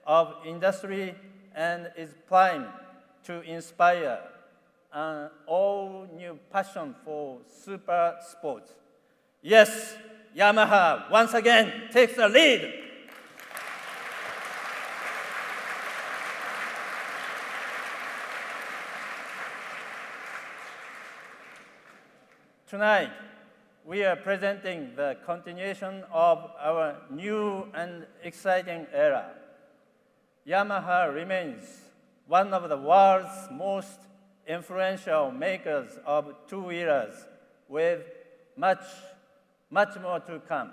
of industry and is primed to inspire an all-new passion for super sports. Yes, Yamaha once again takes the lead. Tonight, we are presenting the continuation of our new and exciting era. Yamaha remains one of the world's most influential makers of two-wheelers with much more to come.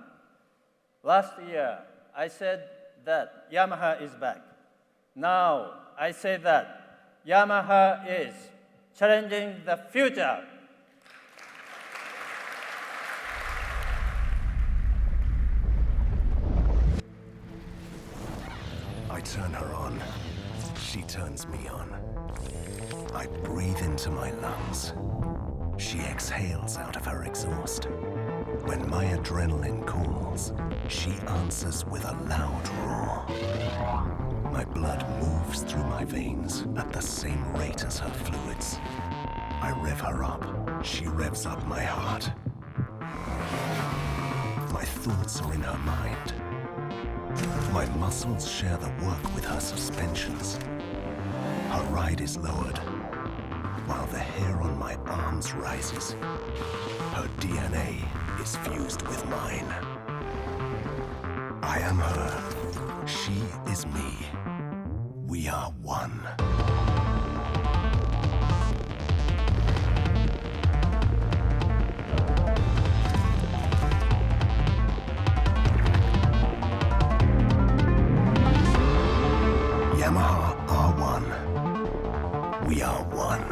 Last year, I said that Yamaha is back. Now, I say that Yamaha is challenging the future. I turn her on. She turns me on. I breathe into my lungs. She exhales out of her exhaust. When my adrenaline cools, she answers with a loud roar. My blood moves through my veins at the same rate as her fluids. I rev her up. She revs up my heart. My thoughts are in her mind. My muscles share the work with her suspensions. Her ride is lowered, while the hair on my arms rises. Her DNA is fused with mine. I am her. She is me. We are one. Yamaha R1. We are one.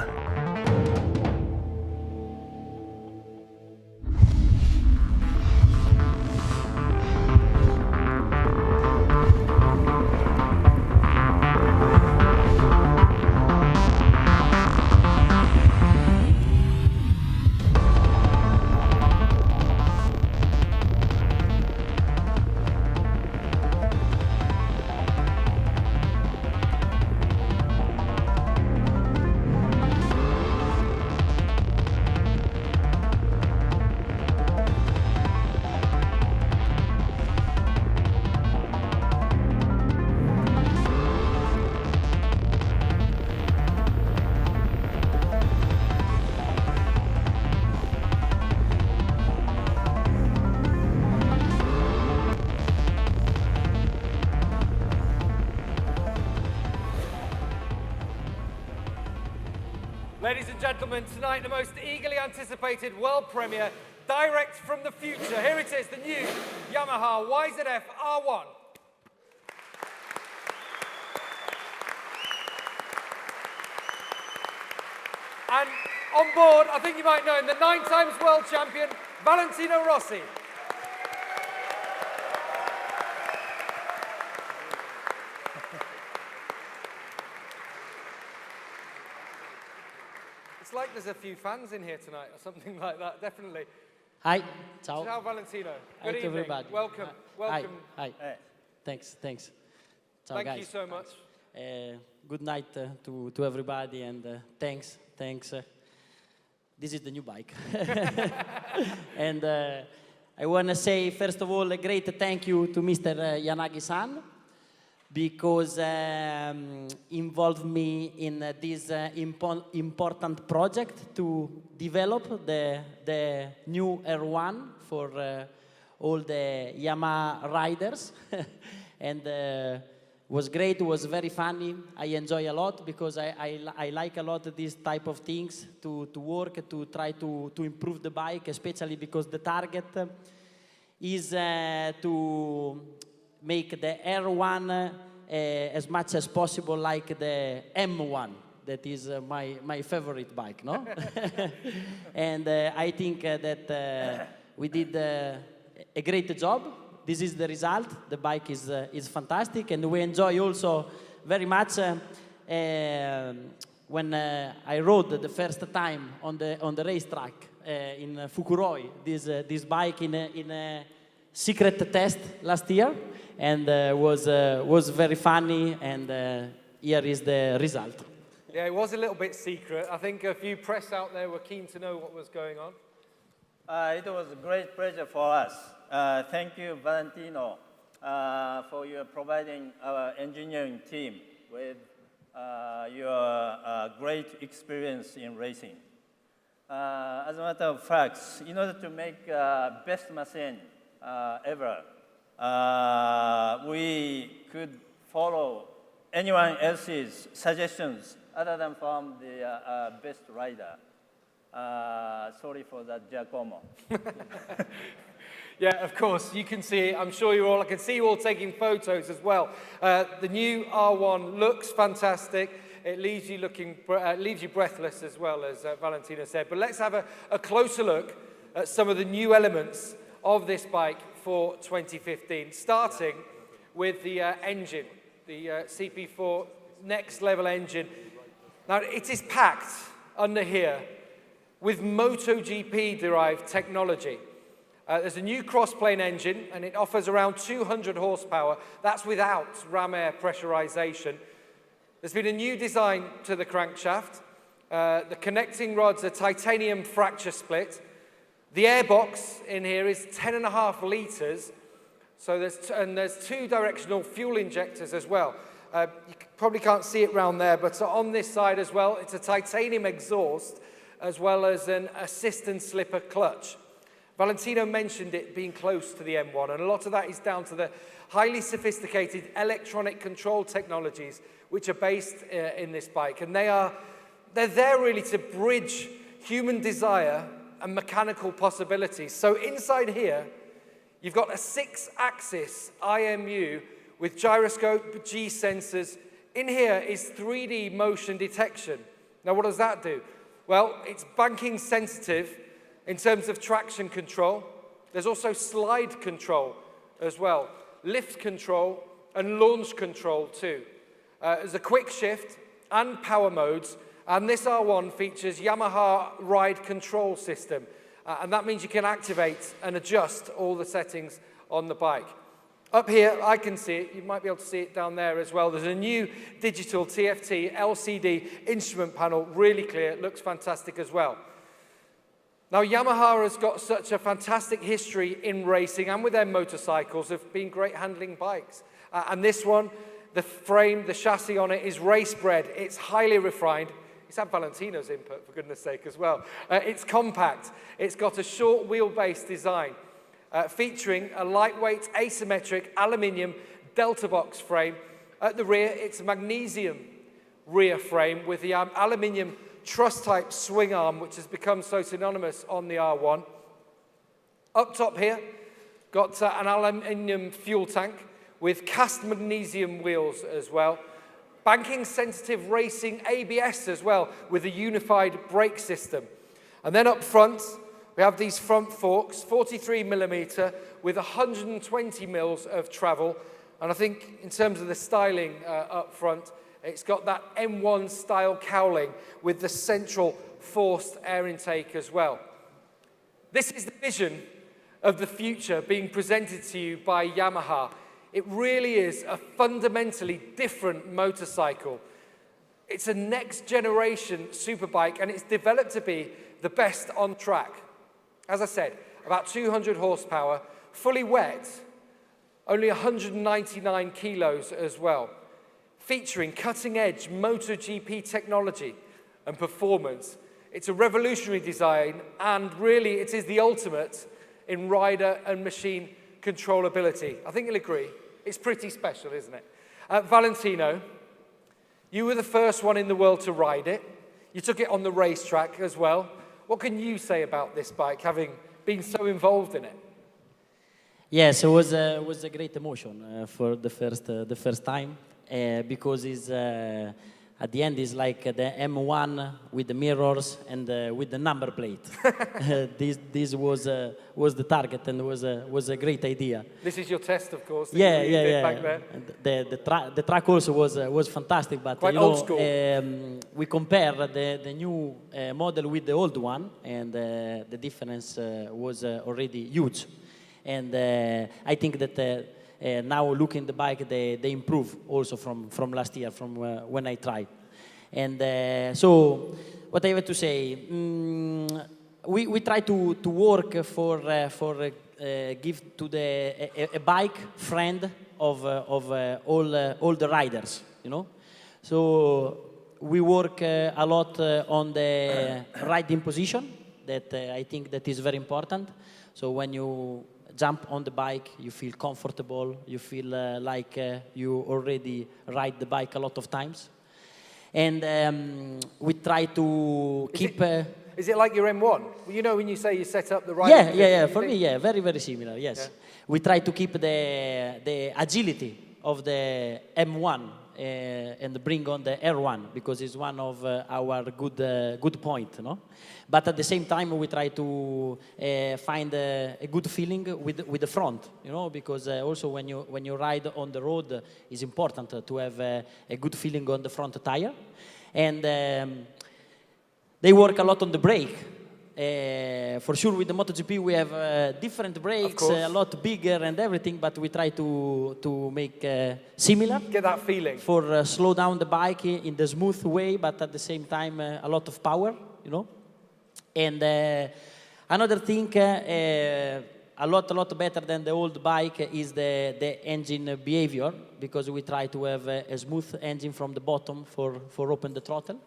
Ladies and gentlemen, tonight the most eagerly anticipated world premiere, direct from the future. Here it is, the new Yamaha YZF R1. And on board, I think you might know him, the 9-time world champion, Valentino Rossi. It's like there's a few fans in here tonight or something like that, definitely. Hi, ciao. Ciao Valentino. Hi Good to evening. everybody. Welcome. Welcome. Hi. Thanks. Ciao, Thank guys. you so much. Good night to everybody, and thanks. This is the new bike. And I want to say, first of all, a great thank you to Mr. Yanagi-san, because involved me in this important project to develop the new R1 for all the Yamaha riders. And was great, was very funny. I enjoy a lot because I like a lot of these type of things to work, to try to improve the bike, especially because the target is to make the R1 as much as possible like the M1. That is my favorite bike, no? And I think that we did a great job. This is the result. The bike is fantastic, and we enjoy also very much when I rode the first time on the racetrack in Fukuroi. This bike in a secret test last year, and was very funny. And here is the result. Yeah, it was a little bit secret. I think a few press out there were keen to know what was going on. It was a great pleasure for us. Thank you, Valentino, for your providing our engineering team with your great experience in racing. As a matter of fact, in order to make best machine ever, we could follow anyone else's suggestions other than from the best rider. Sorry for that, Giacomo. Yeah, of course, you can see it. I'm sure I can see you all taking photos as well. The new R1 looks fantastic. It leaves you breathless as well, as Valentino said. But let's have a closer look at some of the new elements of this bike for 2015, starting with the engine, the CP4 next level engine. Now, it is packed under here with MotoGP derived technology. There's a new cross-plane engine, and it offers around 200 horsepower. That's without ram air pressurization. There's been a new design to the crankshaft. The connecting rods are titanium fracture split. The airbox in here is 10.5 litres. So there's two directional fuel injectors as well. You probably can't see it round there, but on this side as well, it's a titanium exhaust as well as an assist and slipper clutch. Valentino mentioned it being close to the M1, and a lot of that is down to the highly sophisticated electronic control technologies which are based in this bike. And they're there really to bridge human desire and mechanical possibilities. So inside here, you've got a 6-axis IMU with gyroscope, G sensors. In here is 3D motion detection. Now, what does that do? Well, it's banking sensitive in terms of traction control. There's also slide control as well, lift control and launch control too. There's a quick shift and power modes, and this R1 features Yamaha ride control system, and that means you can activate and adjust all the settings on the bike. Up here, I can see it. You might be able to see it down there as well. There's a new digital TFT LCD instrument panel, really clear. It looks fantastic as well. Now, Yamaha has got such a fantastic history in racing and with their motorcycles of being great handling bikes. And this one, the frame, the chassis on it is race-bred. It's highly refined. It's had Valentino's input, for goodness sake, as well. It's compact. It's got a short wheelbase design, featuring a lightweight asymmetric aluminium delta box frame. At the rear, it's a magnesium rear frame with the aluminium truss-type swing arm, which has become so synonymous on the R1. Up top here, got an aluminium fuel tank with cast magnesium wheels as well. Banking-sensitive racing ABS as well, with a unified brake system. And then up front, we have these front forks, 43mm with 120 mils of travel. And I think in terms of the styling up front, it's got that M1 style cowling with the central forced air intake as well. This is the vision of the future being presented to you by Yamaha. It really is a fundamentally different motorcycle. It's a next generation superbike, and it's developed to be the best on track. As I said, about 200 horsepower, fully wet, only 199 kilos as well, featuring cutting-edge MotoGP technology and performance. It's a revolutionary design, and really it is the ultimate in rider and machine controllability. I think you'll agree. It's pretty special, isn't it? Valentino, you were the first one in the world to ride it. You took it on the racetrack as well. What can you say about this bike, having been so involved in it? Yes, it was a great emotion for the first time because it's, at the end it's like the M1 with the mirrors and with the number plate. This was the target, and was a great idea. This is your test, of course. Yeah. Back there. The track also was fantastic, but quite old school. We compare the new model with the old one, and the difference was already huge. And I think that now looking the bike, they improve also from last year, from when I tried. And so what I have to say, we try to work for give to a bike friend of all the riders, you know. So we work a lot on the riding position. That I think that is very important. So when you jump on the bike, you feel comfortable, you feel like you already ride the bike a lot of times. And we try to keep... Is it like your M1? You know when you say you set up the riding... Yeah, for me, yeah, very, very similar, yes. Yeah. We try to keep the agility of the M1 and bring on the R1 because it's one of our good point, no? But at the same time, we try to find a good feeling with the front, you know, because also when you ride on the road, it's important to have a good feeling on the front tire. And they work a lot on the brake. For sure, with the MotoGP, we have different brakes, a lot bigger and everything, but we try to make similar. Get that feeling. For slow down the bike in the smooth way, but at the same time, a lot of power, you know. And another thing, a lot better than the old bike is the engine behavior, because we try to have a smooth engine from the bottom for open the throttle.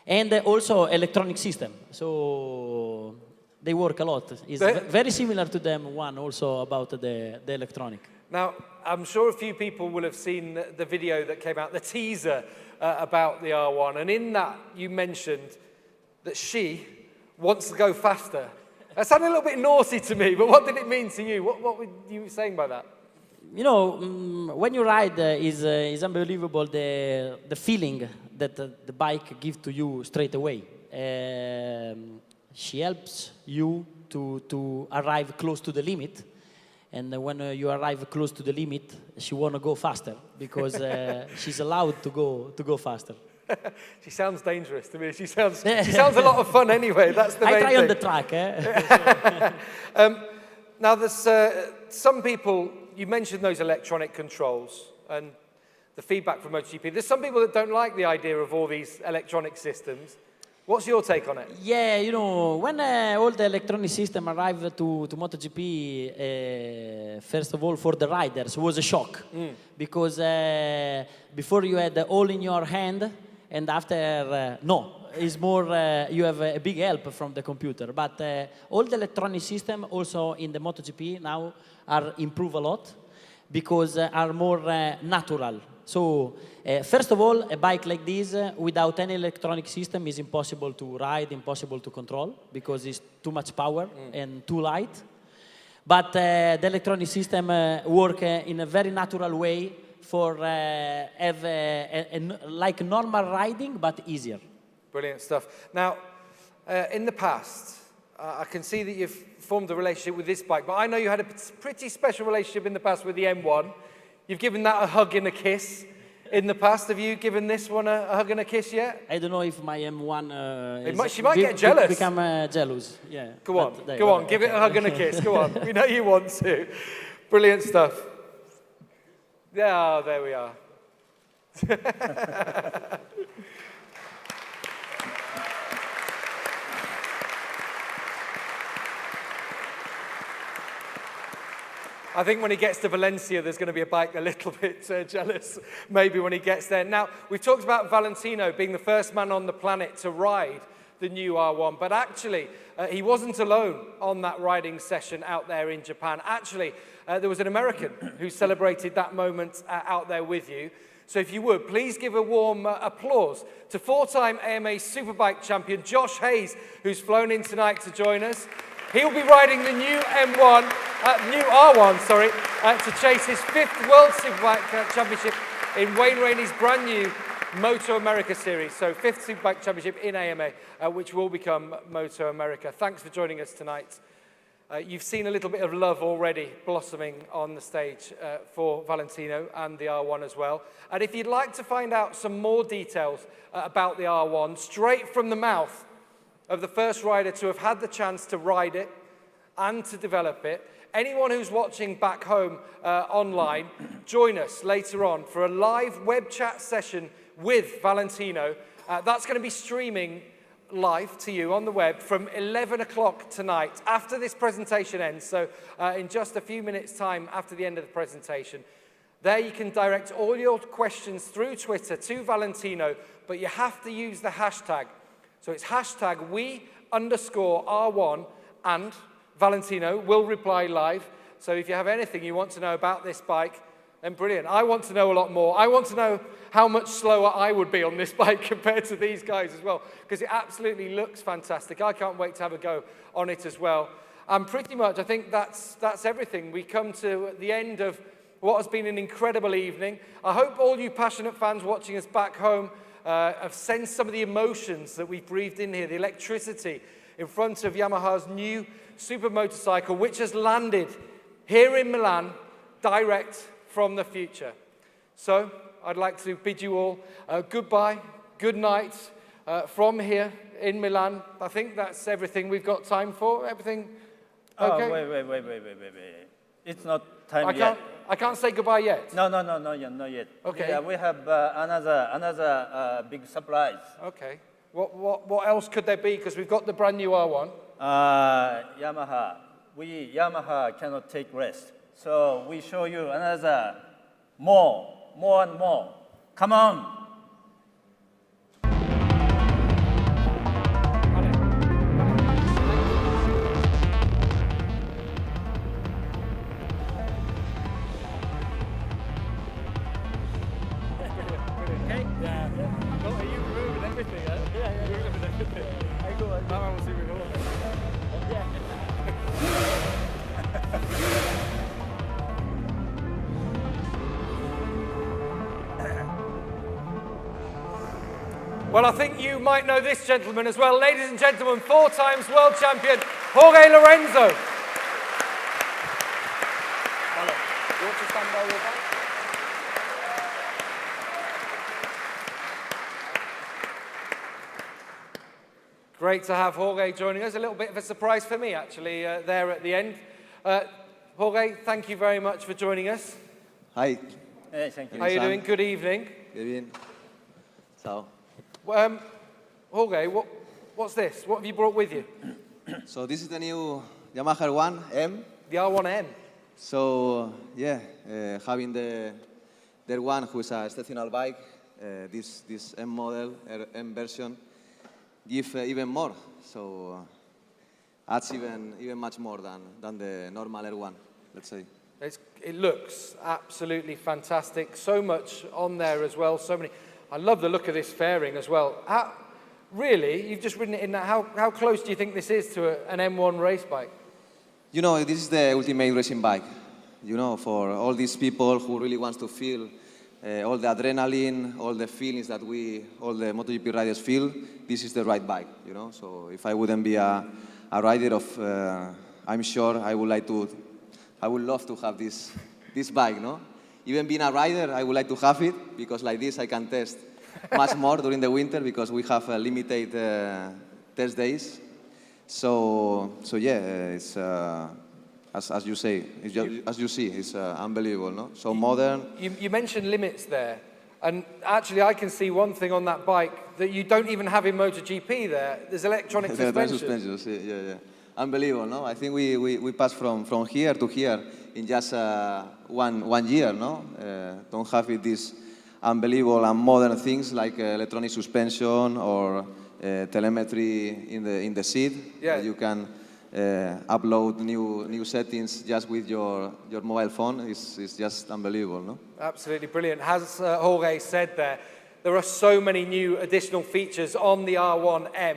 And also electronic system, so they work a lot. It's very similar to the M1 also about the electronic. Now, I'm sure a few people will have seen the video that came out, the teaser about the R1, and in that you mentioned that she wants to go faster. That sounded a little bit naughty to me, but what did it mean to you? What were you saying by that? You know, when you ride, is unbelievable the feeling that the bike gives to you straight away. She helps you to arrive close to the limit, and when you arrive close to the limit, she want to go faster because she's allowed to go faster. She sounds dangerous to me. She sounds a lot of fun anyway. That's the main thing. I try on the track. Now, there's some people. You mentioned those electronic controls and the feedback from MotoGP. There's some people that don't like the idea of all these electronic systems. What's your take on it? Yeah, you know, when all the electronic system arrived to MotoGP, first of all, for the riders, was a shock. Because before you had all in your hand, and after, no. It's more, you have a big help from the computer. But all the electronic system also in the MotoGP now are improved a lot because are more natural. So first of all, a bike like this without any electronic system is impossible to ride, impossible to control because it's too much power and too light. But the electronic system work in a very natural way for have like normal riding but easier. Brilliant stuff. Now, in the past, I can see that you've formed a relationship with this bike, but I know you had a pretty special relationship in the past with the M1. You've given that a hug and a kiss in the past. Have you given this one a hug and a kiss yet? I don't know if my M1 she might get jealous. Become jealous, yeah. Go on, give it a hug and a kiss. Go on, we know you want to. Brilliant stuff. Yeah, there we are. I think when he gets to Valencia, there's going to be a bike a little bit jealous, maybe when he gets there. Now, we've talked about Valentino being the first man on the planet to ride the new R1, but actually, he wasn't alone on that riding session out there in Japan. Actually, there was an American who celebrated that moment out there with you. So if you would, please give a warm applause to four-time AMA Superbike champion Josh Hayes, who's flown in tonight to join us. He'll be riding the new new R1, to chase his 5th World Superbike Championship in Wayne Rainey's brand new Moto America series. So 5th Superbike Championship in AMA, which will become Moto America. Thanks for joining us tonight. You've seen a little bit of love already blossoming on the stage for Valentino and the R1 as well. And if you'd like to find out some more details about the R1, straight from the mouth of the first rider to have had the chance to ride it and to develop it, anyone who's watching back home online, join us later on for a live web chat session with Valentino. That's going to be streaming live to you on the web from 11 o'clock tonight after this presentation ends. So in just a few minutes' time after the end of the presentation. There you can direct all your questions through Twitter to Valentino, but you have to use the hashtag. So it's hashtag #we_R1, and Valentino will reply live. So if you have anything you want to know about this bike, then brilliant. I want to know a lot more. I want to know how much slower I would be on this bike compared to these guys as well, because it absolutely looks fantastic. I can't wait to have a go on it as well. And pretty much, I think that's everything. We come to the end of what has been an incredible evening. I hope all you passionate fans watching us back home have sensed some of the emotions that we've breathed in here, the electricity in front of Yamaha's new super motorcycle, which has landed here in Milan, direct from the future. So I'd like to bid you all goodbye, good night from here in Milan. I think that's everything we've got time for. Everything okay? Wait. It's not time yet. I can't say goodbye yet. No, not yet. Okay. Yeah, we have another big surprise. Okay. What else could there be? Because we've got the brand new R1. Yamaha. Yamaha cannot take rest. So we show you another more and more. Come on. Well, I think you might know this gentleman as well. Ladies and gentlemen, 4 times world champion, Jorge Lorenzo. You want to stand by your bike? Great to have Jorge joining us. A little bit of a surprise for me, actually, there at the end. Jorge, thank you very much for joining us. Hi. Hey, thank you. How are you doing? Good evening. Good evening. Ciao. Jorge, what's this? What have you brought with you? So this is the new Yamaha R1M. The R1M. So yeah, having the R1, who is a stationary bike, this M model, M version, give even more. So adds even much more than the normal R1, let's say. It looks absolutely fantastic. So much on there as well. So many. I love the look of this fairing as well. Really, you've just ridden it in that. How close do you think this is to an M1 race bike? You know, this is the ultimate racing bike. You know, for all these people who really want to feel all the adrenaline, all the feelings that all the MotoGP riders feel, this is the right bike, you know. So if I wouldn't be a rider I'm sure I would love to have this bike, no? Even being a rider, I would like to have it, because like this I can test much more during the winter, because we have limited test days. So yeah, it's as you say, as you see, it's unbelievable, no? So modern. You mentioned limits there, and actually I can see one thing on that bike that you don't even have in MotoGP there. There's electronic suspension. Suspensions, yeah. Unbelievable, no? I think we passed from here to here in just 1 year, no? Don't have these unbelievable and modern things like electronic suspension or telemetry in the seat. Yeah. You can upload new settings just with your mobile phone. It's just unbelievable, no? Absolutely brilliant. As Jorge said there are so many new additional features on the R1M.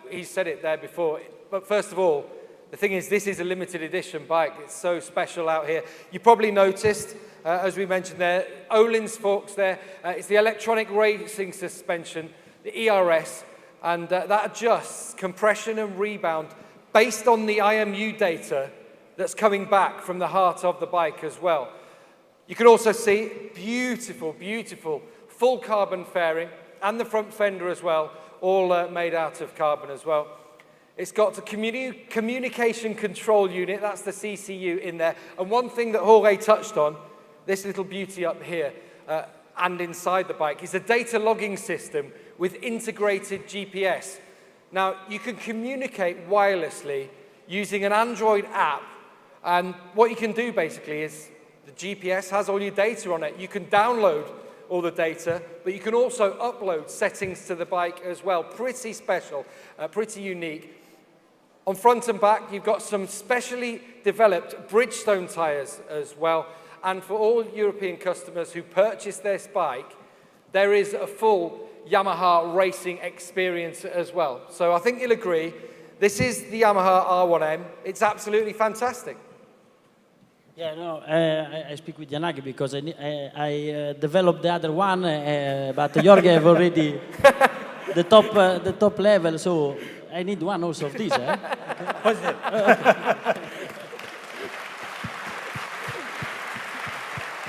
He said it there before. But first of all, the thing is, this is a limited edition bike. It's so special out here. You probably noticed, as we mentioned there, Öhlins forks there. It's the electronic racing suspension, the ERS, and that adjusts compression and rebound based on the IMU data that's coming back from the heart of the bike as well. You can also see beautiful, beautiful full carbon fairing and the front fender as well, all made out of carbon as well. It's got the communication control unit, that's the CCU in there. And one thing that Jorge touched on, this little beauty up here and inside the bike, is a data logging system with integrated GPS. Now, you can communicate wirelessly using an Android app, and what you can do basically is the GPS has all your data on it. You can download all the data, but you can also upload settings to the bike as well. Pretty special, pretty unique. On front and back, you've got some specially developed Bridgestone tyres as well. And for all European customers who purchase this bike, there is a full Yamaha racing experience as well. So I think you'll agree, this is the Yamaha R1M. It's absolutely fantastic. Yeah, no, I speak with Yanagi because I developed the other one, but Jorge have already the top level, so I need one also of this. Positive.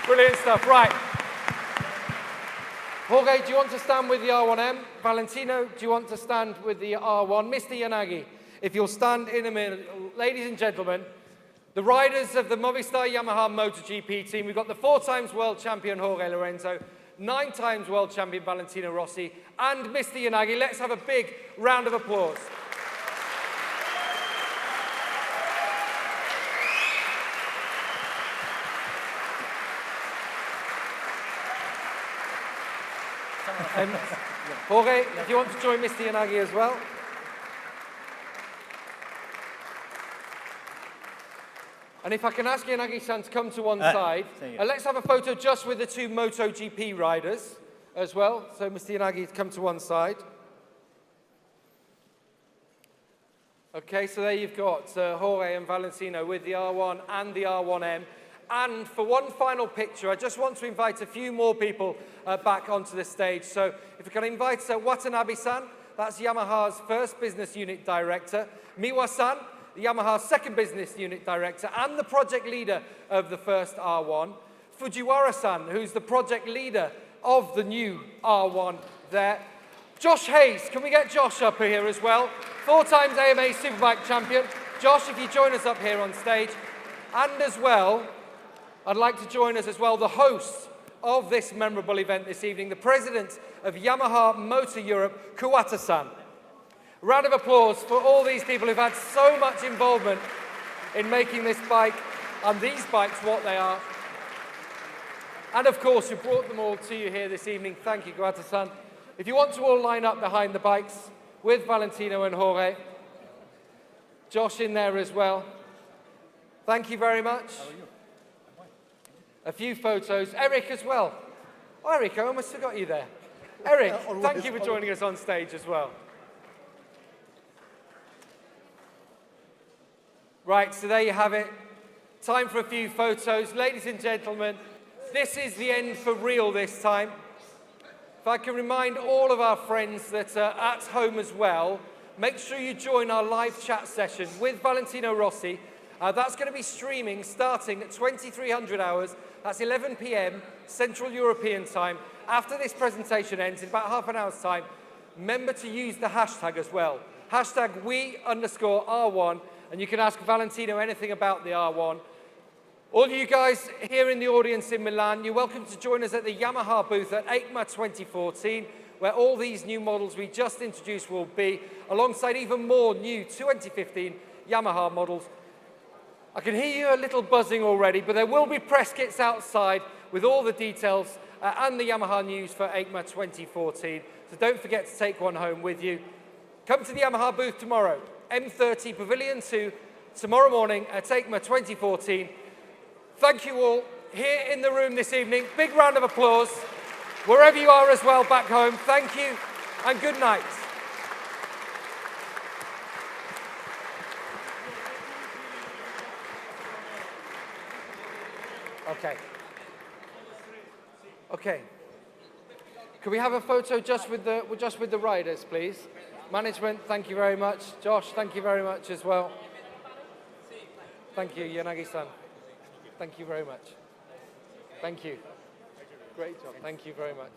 Brilliant stuff. Right. Jorge, do you want to stand with the R1M? Valentino, do you want to stand with the R1? Mr. Yanagi, if you'll stand in a minute. Ladies and gentlemen, the riders of the Movistar Yamaha MotoGP team, we've got the 4-times world champion Jorge Lorenzo, 9-times world champion Valentino Rossi, and Mr. Yanagi. Let's have a big round of applause. Jorge, do you want to join Mr. Yanagi as well? And if I can ask Yanagi-san to come to one side, let's have a photo just with the 2 MotoGP riders as well. So Mr. Yanagi, come to one side. Okay, so there you've got Jorge and Valentino with the R1 and the R1M. And for one final picture, I just want to invite a few more people back onto the stage. So if we can invite Watanabe-san, that's Yamaha's first business unit director, Miwa-san, Yamaha's second business unit director and the project leader of the first R1, Fujiwara-san, who's the project leader of the new R1 there. Josh Hayes, can we get Josh up here as well? 4-times AMA Superbike champion. Josh, if you join us up here on stage. And as well, I'd like to join us as well, the host of this memorable event this evening, the president of Yamaha Motor Europe, Kuwata-san. Round of applause for all these people who've had so much involvement in making this bike and these bikes what they are. And of course, who brought them all to you here this evening. Thank you, Kuwata-san. If you want to all line up behind the bikes with Valentino and Jorge. Josh in there as well. Thank you very much. How are you? A few photos. Eric as well. Oh, Eric, I almost forgot you there. Eric, thank you for joining us on stage as well. Right, so there you have it. Time for a few photos. Ladies and gentlemen, this is the end for real this time. If I can remind all of our friends that are at home as well, make sure you join our live chat session with Valentino Rossi. That's going to be streaming starting at 2300 hours. That's 11 p.m. Central European time. After this presentation ends, in about half an hour's time, remember to use the hashtag as well. Hashtag #we_R1. And you can ask Valentino anything about the R1. All of you guys here in the audience in Milan, you're welcome to join us at the Yamaha booth at EICMA 2014, where all these new models we just introduced will be, alongside even more new 2015 Yamaha models. I can hear you a little buzzing already, but there will be press kits outside with all the details and the Yamaha news for EICMA 2014. So don't forget to take one home with you. Come to the Yamaha booth tomorrow. M30 Pavilion 2 tomorrow morning at EICMA 2014. Thank you all here in the room this evening. Big round of applause. Wherever you are as well back home, thank you and good night. Okay. Okay. Can we have a photo just with the riders, please? Management, thank you very much. Josh, thank you very much as well. Thank you, Yanagi-san. Thank you very much. Thank you. Great job. Thank you very much.